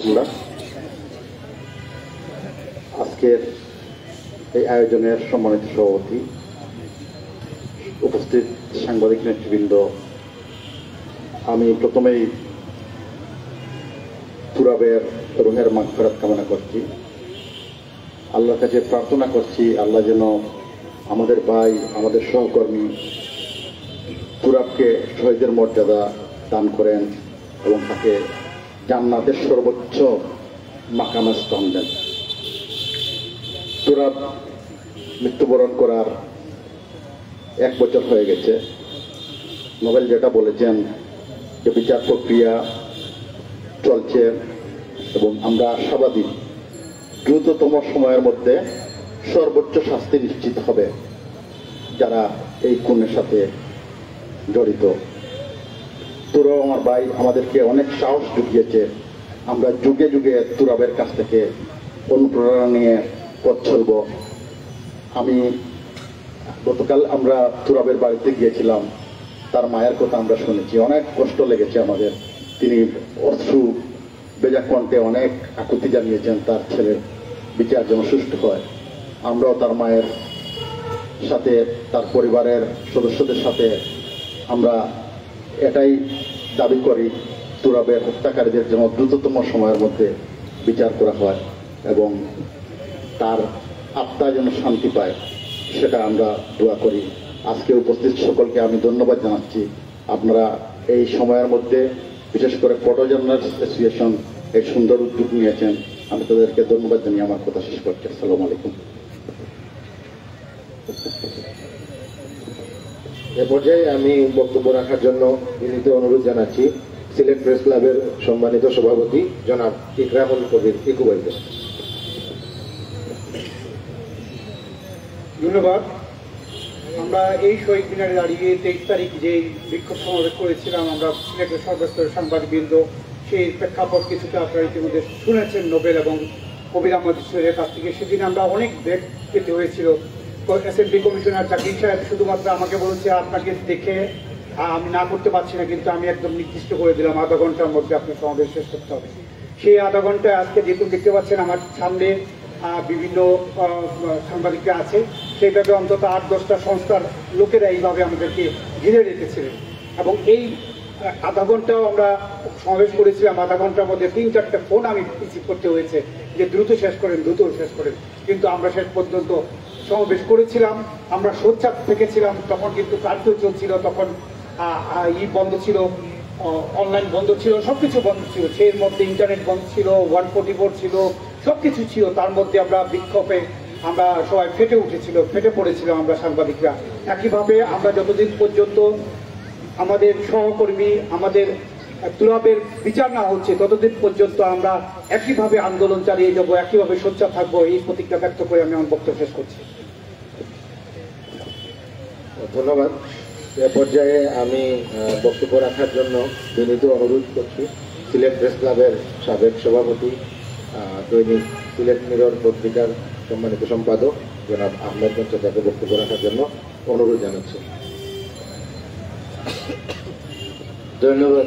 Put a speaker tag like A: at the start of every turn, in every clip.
A: আমরা আজকের এই আয়োজনের সম্মানিত সভাপতি, উপস্থিত সাংবাদিক নেতৃবৃন্দ, আমি প্রথমেই তুরাবের রুহের মাগফিরাত কামনা করছি। আল্লাহর কাছে প্রার্থনা করছি আল্লাহ যেন আমাদের ভাই, আমাদের সহকর্মী তুরাবকে শহীদের মর্যাদা দান করেন এবং তাকে জান্নাতের সর্বোচ্চ মাকামে স্থান দেন। তুরাব মৃত্যুবরণ করার 1 বছর হয়ে গেছে। নোবেল যেটা বলেছেন যে বিচার প্রক্রিয়া চলছে এবং আমরা আশাবাদী দ্রুততম সময়ের মধ্যে সর্বোচ্চ শাস্তি নিশ্চিত হবে যারা এই খুনের সাথে জড়িত। তুরাব আমার ভাই আমাদেরকে অনেক সাহস জুগিয়েছে। আমরা যুগে যুগে তুরাবের কাছ থেকে অনুপ্রেরণা নিয়ে পথ চলব। আমি গতকাল আমরা তুরাবের বাড়িতে গিয়েছিলাম, তার মায়ের কথা আমরা শুনেছি, অনেক কষ্ট লেগেছে আমাদের। তিনি অশ্রু বেজা কণ্ঠে অনেক আকুতি জানিয়েছেন তার ছেলের বিচার যেন সুষ্ঠু হয়। আমরাও তার মায়ের সাথে, তার পরিবারের সদস্যদের সাথে আমরা এটাই দাবি করি, তুরাবের হত্যাকারীদের যেন দ্রুততম সময়ের মধ্যে বিচার করা হয় এবং তার আত্মা যেন শান্তি পায়, সেটা আমরা দোয়া করি। আজকে উপস্থিত সকলকে আমি ধন্যবাদ জানাচ্ছি। আপনারা এই সময়ের মধ্যে বিশেষ করে ফটো জার্নালিস্ট অ্যাসোসিয়েশন এই সুন্দর উদ্যোগ নিয়েছেন, আমি তাদেরকে ধন্যবাদ জানিয়ে আমার কথা শেষ করছি। আসসালামু আলাইকুম।
B: এ পর্যায়ে আমি বক্তব্য রাখার জন্য বিনীত অনুরোধ জানাচ্ছি সিলেট প্রেস ক্লাবের সম্মানিত সভাপতি জনাব ইকরামুল কবির ইকু ভাইকে।
C: ধন্যবাদ। আমরা এই শহীদ মিনারে দাঁড়িয়ে 23 তারিখ যে বিক্ষোভ সমাবেশ করেছিলাম আমরা সিলেটের সর্বস্তরের সাংবাদিকবৃন্দ, সেই প্রেক্ষাপট কিছুটা আপনারা ইতিমধ্যে শুনেছেন নোবেল এবং কবির আহমদ ইসমাইলের কাছ থেকে। সেদিন আমরা অনেক বেগ পেতে হয়েছিল। এসএমপি কমিশনার জাকির সাহেব শুধুমাত্র আমাকে বলেছে আপনাকে দেখে আমি না করতে পারছি না, কিন্তু আমি একদম নির্দিষ্ট করে দিলাম আধা ঘন্টার মধ্যে আপনার সমাবেশ শেষ করতে হবে। সেই আধা ঘন্টায় আজকে যেহেতু দেখতে পাচ্ছেন আমার সামনে বিভিন্ন সাংবাদিকরা আছে, সেইভাবে অন্তত 8-10টা সংস্থার লোকেরা এইভাবে আমাদেরকে ঘিরে রেখেছিলেন এবং এই আধা ঘন্টাও আমরা সমাবেশ করেছিলাম। আধা ঘন্টার মধ্যে 3-4টা ফোন আমি রিসিভ করতে হয়েছে যে দ্রুত শেষ করেন, দ্রুত শেষ করেন, কিন্তু আমরা শেষ পর্যন্ত সমাবেশ করেছিলাম। আমরা সোচ্চার থেকেছিলাম, তখন কিন্তু কার্য চলছিল, তখন বন্ধ ছিল, অনলাইন বন্ধ ছিল, সবকিছু বন্ধ ছিল। সেই মধ্যে ইন্টারনেট বন্ধ ছিল, 144 ছিল, সবকিছু ছিল। তার মধ্যে আমরা বিক্ষোভে আমরা সবাই ফেটে পড়েছিলাম আমরা সাংবাদিকরা। একইভাবে আমরা যতদিন পর্যন্ত আমাদের সহকর্মী, আমাদের তুরাবের বিচার না হচ্ছে ততদিন পর্যন্ত আমরা একইভাবে আন্দোলন চালিয়ে যাব, একইভাবে সোচ্চার থাকবো, এই প্রতিজ্ঞা ব্যক্ত করে আমি আমার বক্তব্য শেষ করছি।
B: ধন্যবাদ। এ পর্যায়ে আমি বক্তব্য রাখার জন্য বিনীত অনুরোধ করছি সিলেট প্রেস ক্লাবের সাবেক সভাপতি, দৈনিক সিলেট মিরর পত্রিকার সম্মানিত সম্পাদক জনাব আহমেদ চাচাকে বক্তব্য রাখার জন্য অনুরোধ জানাচ্ছি।
D: ধন্যবাদ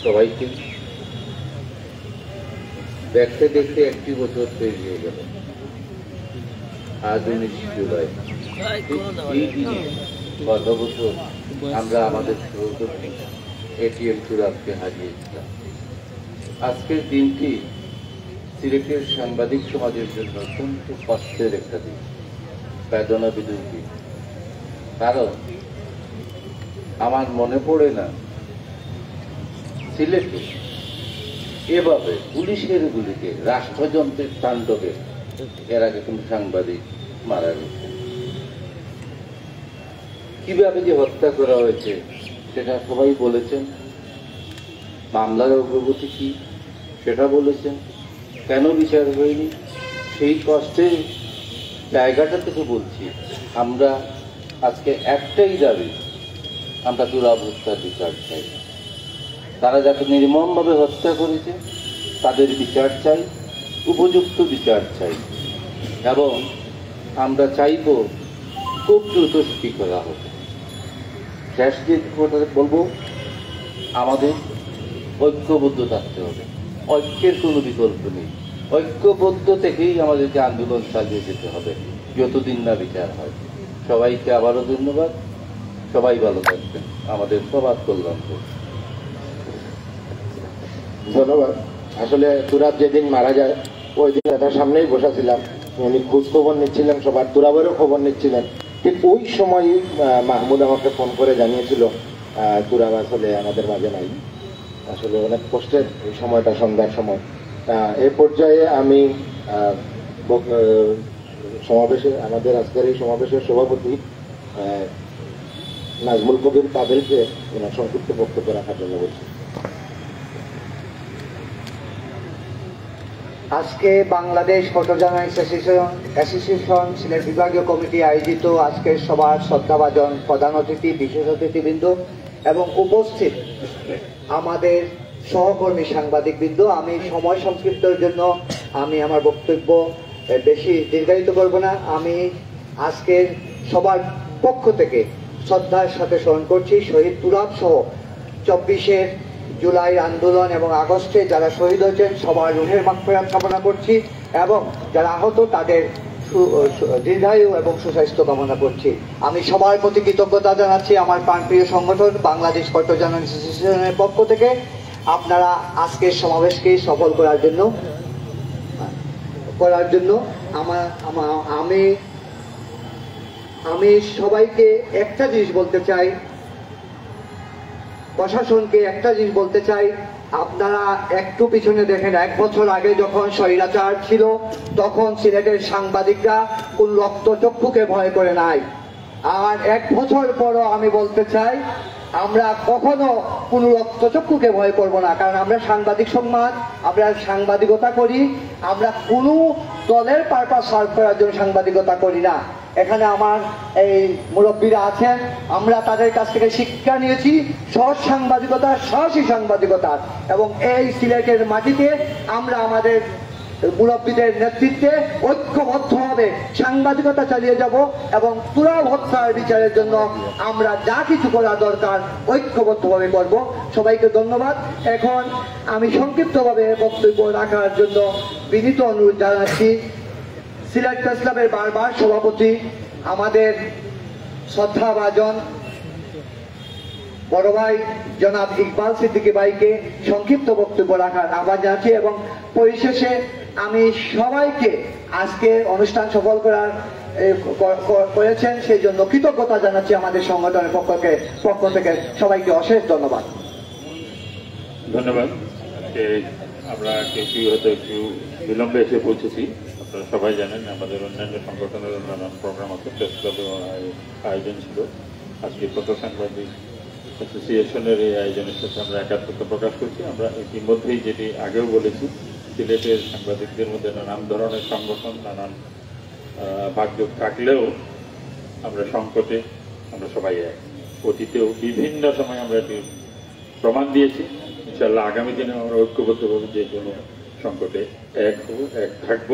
D: সবাইকে। দেখতে দেখতে 1 বছর পেরিয়ে গেল। আজ 19 জুলাই। এই দিনে গত বছর আমরা আমাদের সহকর্মী এটিএম তুরাবকে হারিয়েছিলাম। আজকের দিনটি সিলেটের সাংবাদিক সমাজের জন্য অত্যন্ত কষ্টের একটা দিন, বেদনা বিদুর দিন। কারণ আমার মনে পড়ে না সিলেটে এভাবে পুলিশের গুলিতে, রাষ্ট্রযন্ত্রের তাণ্ডবে এর আগে কোন সাংবাদিক মারা গেছে। কিভাবে যে হত্যা করা হয়েছে সেটা সবাই বলেছেন। মামলার অগ্রগতি কি সেটা বলেছেন। কেন বিচার হয়নি সেই কষ্টের জায়গাটা থেকে বলছি। আমরা আজকে একটাই দাবি, আমরা তুরাব হত্যার বিচার চাই। তারা যাকে নির্মমভাবে হত্যা করেছে তাদের বিচার চাই, উপযুক্ত বিচার চাই এবং আমরা চাইব খুব দ্রুত ছুটি করা হবে। শেষ যে কথা বলবো, আমাদের ঐক্যবদ্ধ থাকতে হবে। ঐক্যের কোনো বিকল্প নেই। ঐক্যবদ্ধ থেকেই আমাদেরকে আন্দোলন চালিয়ে যেতে হবে যতদিন না বিচার হয়। সবাইকে আবারও ধন্যবাদ। সবাই ভালো থাকবেন। আমাদের সবার কল্যাণ হোক।
B: ধন্যবাদ। আসলে তুরাব যেদিন মারা যায় ওই দিন তার সামনেই বসেছিলাম, উনি খোঁজ খবর নিচ্ছিলেন, সবার তুরাবেরও খবর নিচ্ছিলেন। ঠিক ওই সময়ই মাহমুদ আমাকে ফোন করে জানিয়েছিল তুরাব আসলে আমাদের মাঝে নাই। আসলে অনেক কষ্টের এই সময়টা, সন্ধ্যার সময়। এই পর্যায়ে আমি সমাবেশে, আমাদের আজকের এই সমাবেশের সভাপতি নাজমুল কবির পাবেলকে সংক্ষিপ্ত বক্তব্য রাখার জন্য বলছি।
E: আজকে Bangladesh photo journalist association Sylhet বিভাগীয় কমিটি আয়োজিত আজকের সভার শ্রদ্ধাভাজন প্রধান অতিথি, বিশেষ অতিথিবৃন্দ এবং উপস্থিত আমাদের সহকর্মী সাংবাদিকবৃন্দ, আমি সময় সংক্ষিপ্তের জন্য আমি আমার বক্তব্য বেশি দীর্ঘায়িত করব না। আমি আজকের সবার পক্ষ থেকে শ্রদ্ধার সাথে স্মরণ করছি শহীদ তুরাব সহ 24 জুলাই আন্দোলন এবং আগস্টে যারা শহীদ হয়েছেন সবার রুহের মাগফিরাত কামনা করছি এবং যারা আহত তাদের দীর্ঘায়ু এবং সুস্বাস্থ্য কামনা করছি। আমি সবার প্রতি কৃতজ্ঞতা জানাচ্ছি আমার প্রাণপ্রিয় সংগঠন বাংলাদেশ ফটো জার্নালিস্ট অ্যাসোসিয়েশনের পক্ষ থেকে। আপনারা আজকের সমাবেশকে সফল করার জন্য আমি সবাইকে একটা জিনিস বলতে চাই, প্রশাসনকে একটা জিনিস বলতে চাই, আপনারা একটু পিছনে দেখেন। 1 বছর আগে যখন স্বৈরাচার ছিল তখন সিলেটের সাংবাদিকরা কোন রক্তচক্ষুকে ভয় করে নাই। আর 1 বছর পরও আমি বলতে চাই আমরা কখনো কোনো রক্তচক্ষুকে ভয় করব না, কারণ আমরা সাংবাদিক সমাজ, আমরা সাংবাদিকতা করি, আমরা কোনো দলের পারপাস সার্ভ করার জন্য সাংবাদিকতা করি না। এখানে আমার এই মুরব্বীরা আছেন, আমরা তাদের কাছ থেকে শিক্ষা নিয়েছি সৎ সাংবাদিকতা, সাহসী সাংবাদিকতা, এবং এই সিলেটের মাটিতে আমরা আমাদের মুরব্বীদের নেতৃত্বে ঐক্যবদ্ধভাবে সাংবাদিকতা চালিয়ে যাব এবং তুরাব হত্যার বিচারের জন্য আমরা যা কিছু করা দরকার ঐক্যবদ্ধভাবে করব। সবাইকে ধন্যবাদ। এখন আমি সংক্ষিপ্তভাবে বক্তব্য রাখার জন্য বিনীত অনুরোধ জানাচ্ছি সিলেট প্রেস ক্লাবের বারবার সভাপতি আমাদের শ্রদ্ধাভাজন বড় ভাই জনাব ইকবাল সিদ্দিকী ভাইকে সংক্ষিপ্ত বক্তব্য রাখার আহ্বান জানাচ্ছি এবং পরিশেষে আমি সবাইকে আজকে অনুষ্ঠান সফল করেছেন সেই জন্য কৃতজ্ঞতা জানাচ্ছি আমাদের সংগঠনের পক্ষ থেকে। সবাইকে অশেষ ধন্যবাদ।
F: ধন্যবাদ। আমরা কেউ হয়তো একটু বিলম্বে এসে পৌঁছেছি। আপনারা সবাই জানেন আমাদের অন্যান্য সংগঠনের নানান প্রোগ্রাম আছে, প্রেস ক্লাবের আয়োজন ছিল। আজকে ফটো সাংবাদিক অ্যাসোসিয়েশনের এই আয়োজনের সাথে আমরা একাত্মতা প্রকাশ করছি। আমরা ইতিমধ্যেই যেটি আগেও বলেছি, সিলেটের সাংবাদিকদের মধ্যে নানান ধরনের সংগঠন, নানান ভাগযোগ থাকলেও আমরা সংকটে আমরা সবাই এক। অতীতেও বিভিন্ন সময় আমরা এটি প্রমাণ দিয়েছি। ইনশাআল্লাহ আগামী দিনে আমরা ঐক্যবদ্ধভাবে যে কোনো সংকটে এক হব, এক থাকব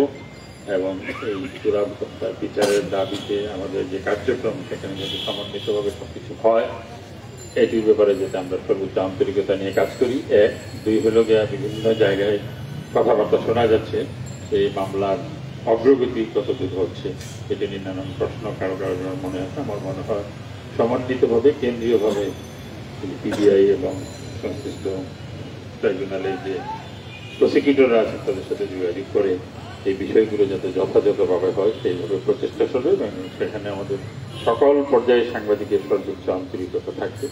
F: এবং এই তুরাব হত্যার বিচারের দাবিতে আমাদের যে কার্যক্রম সেখানে যদি সমন্বিতভাবে সবকিছু হয়, এটির ব্যাপারে যাতে আমরা সর্বোচ্চ আন্তরিকতা নিয়ে কাজ করি। 1, 2 হলো গিয়া বিভিন্ন জায়গায় কথাবার্তা শোনা যাচ্ছে এই মামলার অগ্রগতি কতদূর হচ্ছে, এটি নিয়ে নানান প্রশ্ন কারো কারো মনে আছে। আমার মনে হয় সমন্বিতভাবে কেন্দ্রীয়ভাবে পিবিআই এবং সংশ্লিষ্ট ট্রাইব্যুনালের যে প্রসিকিউটররা আছেন তাদের সাথে যোগাযোগ করে এই বিষয়গুলো যাতে যথাযথভাবে হয় সেইভাবে প্রচেষ্টা চলবে এবং সেখানে আমাদের সকল পর্যায়ে সাংবাদিকের সর্বোচ্চ আন্তরিকতা থাকবে,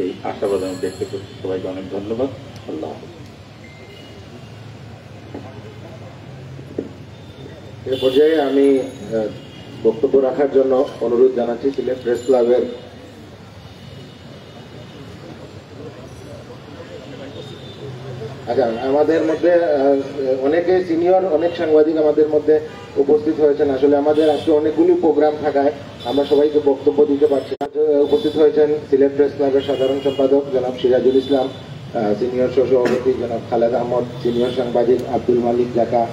F: এই আশাবাদ আমি ব্যক্ত করছি। সবাইকে অনেক ধন্যবাদ। আল্লাহ হাফেজ।
B: এ পর্যায়ে আমি বক্তব্য রাখার জন্য অনুরোধ জানাচ্ছি সিলেট প্রেস ক্লাবের আমাদের মধ্যে অনেকে সিনিয়র অনেক সাংবাদিক আমাদের মধ্যে উপস্থিত হয়েছেন। আসলে আমাদের আজকে অনেকগুলি প্রোগ্রাম থাকায় আমরা সবাইকে বক্তব্য দিতে পারছি না। উপস্থিত হয়েছেন সিলেট প্রেস ক্লাবের সাধারণ সম্পাদক জনাব সিরাজুল ইসলাম, সিনিয়র সহসভাপতি জনাব খালেদ আহমদ, সিনিয়র সাংবাদিক আব্দুল মালিক জাকা,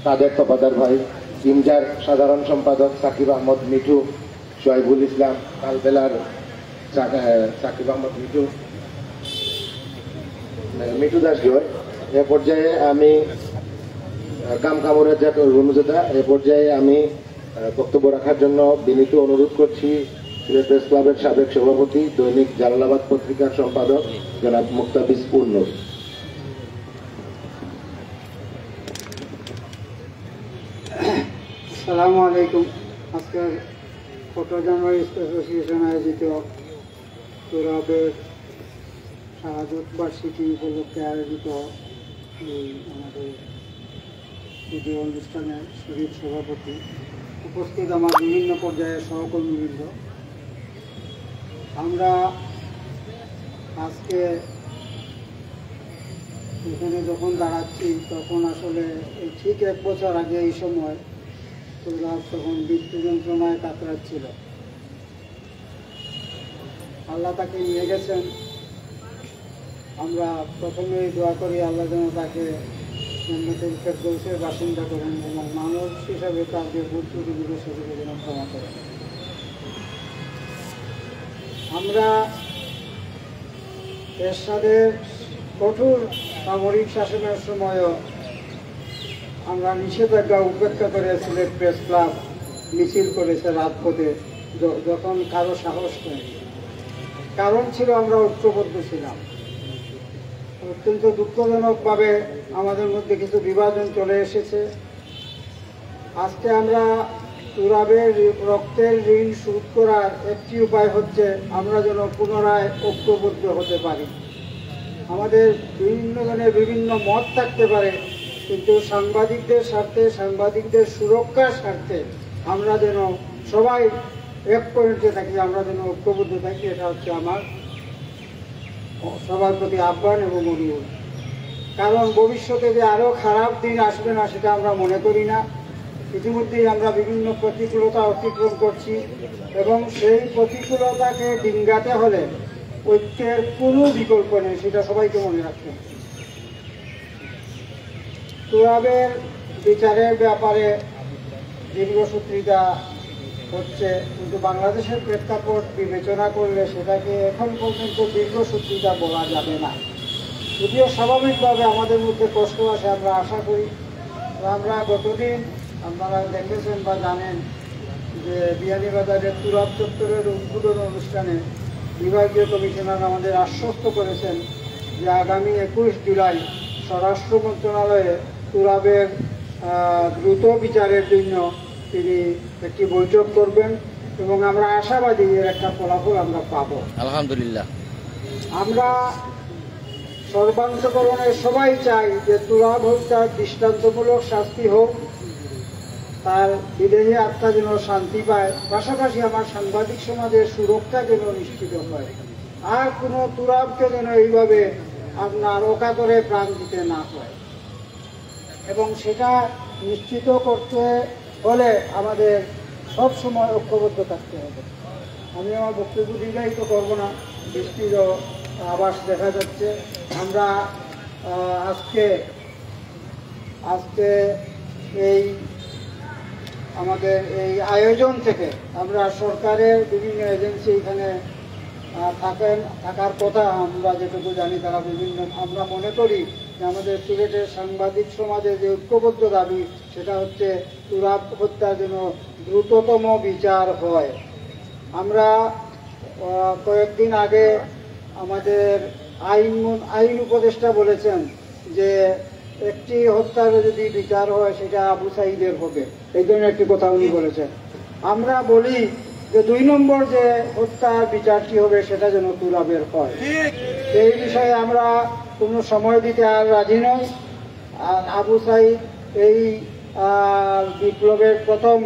B: তাদের তফাদার ভাই, ইমজার সাধারণ সম্পাদক সাকিব আহমদ মিঠু, শহীবুল ইসলাম, কালবেলার সাকিব আহমদ মিঠু, মিঠু দাস জয়। এ পর্যায়ে আমি কাম কামড়ের জাত রুনুজেদা। এ পর্যায়ে আমি বক্তব্য রাখার জন্য বিনীত অনুরোধ করছি সিলেট প্রেস ক্লাবের সাবেক সভাপতি, দৈনিক জালালাবাদ পত্রিকার সম্পাদক জনাব মুক্তাদিস পূর্ণ।
C: আসসালামু আলাইকুম। আজকের ফটো জার্নালিস্ট অ্যাসোসিয়েশন আয়োজিত তুরাবের শাহাদত বার্ষিকী উপলক্ষে আয়োজিত আমাদের ভিডিও অনুষ্ঠানের শহীদ সভাপতি, উপস্থিত আমার বিভিন্ন পর্যায়ের সহকর্মীবৃন্দ, আমরা আজকে এখানে যখন দাঁড়াচ্ছি তখন আসলে এই ঠিক 1 বছর আগে এই সময় তুরাব তখন মৃত্যু যন্ত্রণায় কাতরাচ্ছিল। আল্লাহ তাকে নিয়ে গেছেন। আমরা প্রথমেই দোয়া করি আল্লাহ যেন তাকে জান্নাতুল ফেরদৌসের বাসিন্দা করেন এবং মানুষ হিসাবে তার যে ভুল ত্রুটিগুলো সেগুলো যেন ক্ষমা করেন। আমরা এরশাদের কঠোর সামরিক শাসনের সময়ও আমরা নিষেধাজ্ঞা উপেক্ষা করে সিলেট প্রেস ক্লাব মিছিল করেছে রাজপথে, যখন কারো সাহস নেই। কারণ ছিল আমরা ঐক্যবদ্ধ ছিলাম। অত্যন্ত দুঃখজনকভাবে আমাদের মধ্যে কিছু বিভাজন চলে এসেছে। আজকে আমরা তুরাবের রক্তের ঋণ শোধ করার একটি উপায় হচ্ছে আমরা যেন পুনরায় ঐক্যবদ্ধ হতে পারি। আমাদের বিভিন্ন জনের বিভিন্ন মত থাকতে পারে, কিন্তু সাংবাদিকদের স্বার্থে, সাংবাদিকদের সুরক্ষার স্বার্থে আমরা যেন সবাই এক পয়েন্টে থাকি, আমরা যেন ঐক্যবদ্ধ থাকি। এটা হচ্ছে আমার সবার প্রতি আহ্বান এবং অনুরোধ। কারণ ভবিষ্যতে যে আরও খারাপ দিন আসবে না সেটা আমরা মনে করি না। ইতিমধ্যেই আমরা বিভিন্ন প্রতিকূলতা অতিক্রম করছি এবং সেই প্রতিকূলতাকে ডিঙ্গাতে হলে ঐক্যের কোনো বিকল্প নেই, সেটা সবাইকে মনে রাখতে হবে। তুরাবের বিচারের ব্যাপারে দীর্ঘসূত্রিতা হচ্ছে, কিন্তু বাংলাদেশের প্রেক্ষাপট বিবেচনা করলে সেটাকে এখন পর্যন্ত দীর্ঘসূত্রিতা বলা যাবে না। যদিও স্বাভাবিকভাবে আমাদের মধ্যে কষ্ট আসে, আমরা আশা করি। আমরা গতদিন আপনারা দেখেছেন বা জানেন যে বিয়ানীবাজারের তুরাব চত্বরের উদ্বোধন অনুষ্ঠানে বিভাগীয় কমিশনার আমাদের আশ্বস্ত করেছেন যে আগামী 21 জুলাই স্বরাষ্ট্র মন্ত্রণালয়ে তুরাবের দ্রুত বিচারের জন্য তিনি একটি বৈঠক করবেন এবং আমরা আশাবাদী এর একটা ফলাফল আমরা পাবো
G: আলহামদুলিল্লাহ।
C: আমরা সর্বান্তকরণে সবাই চাই যে তুরাব হত্যার দৃষ্টান্তমূলক শাস্তি হোক, তার বিদেহী আত্মা যেন শান্তি পায়, পাশাপাশি আমার সাংবাদিক সমাজের সুরক্ষা যেন নিশ্চিত হয়, আর কোনো তুরাবকে যেন এইভাবে আপনার অকাতরে প্রাণ দিতে না হয়। এবং সেটা নিশ্চিত করতে হলে আমাদের সব সময় ঐক্যবদ্ধ থাকতে হবে। আমি আমার বক্তব্য দীর্ঘায়িত করবো না, বৃষ্টির আভাস দেখা যাচ্ছে। আমরা আজকে এই আমাদের এই আয়োজন থেকে আমরা সরকারের বিভিন্ন এজেন্সি এখানে থাকার কথা, আমরা যেটুকু জানি তারা বিভিন্ন, আমরা মনে করি যে আমাদের সিলেটের সাংবাদিক সমাজের যে ঐক্যবদ্ধ দাবি সেটা হচ্ছে তুরাব হত্যা যেন দ্রুততম বিচার হয়। আমরা কয়েকদিন আগে আমাদের আইন উপদেষ্টা বলেছেন যে একটি হত্যার যদি বিচার হয় সেটা আবু সাঈদের হবে, এই ধরনের একটি কথা উনি বলেছেন। আমরা বলি যে 2 নম্বর যে হত্যার বিচারটি হবে সেটা যেন তুরাবের হয়। এই বিষয়ে আমরা কোনো সময় দিতে আর রাজি নই। আর আবু সাঈদ এই বিপ্লবের প্রথম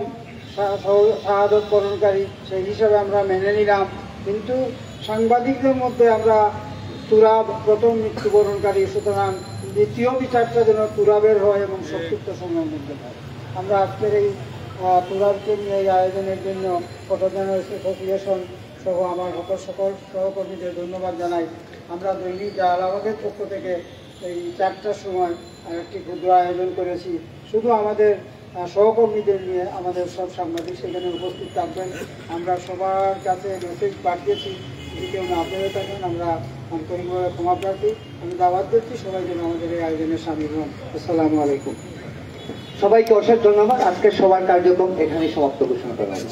C: শাহাদত বরণকারী, সেই হিসাবে আমরা মেনে নিলাম। কিন্তু সাংবাদিকদের মধ্যে আমরা তুরাব প্রথম মৃত্যুবরণকারী, সুতরাং দ্বিতীয় বিচারটা যেন তুরাবের হয় এবং সংক্ষিপ্ত সময়ের মধ্যে হয়। আমরা আজকের এই তুরাবকে নিয়ে এই আয়োজনের জন্য ফটো জার্নালিস্ট অ্যাসোসিয়েশন সহ আমার সকল সহকর্মীদের ধন্যবাদ জানাই। আমরা দৈনিক জালালাবাদের পক্ষ থেকে এই 4টার সময় একটি ক্ষুদ্র আয়োজন করেছি। শুধু আমাদের সহকর্মীদের নিয়ে আমাদের সব সাংবাদিক সেখানে উপস্থিত থাকবেন। আমরা সবার কাছে মেসেজ পাঠিয়েছি, যদি কেউ না পেয়ে থাকেন আমরা আন্তরিকভাবে ক্ষমা প্রার্থী। আমি দাওয়াত দিচ্ছি সবাই যেন আমাদের এই আয়োজনে সামিল হন। আসসালামু আলাইকুম।
E: সবাইকে অশেষ ধন্যবাদ। আজকের সবার কার্যক্রম এখানেই সমাপ্ত ঘোষণা করা হলো।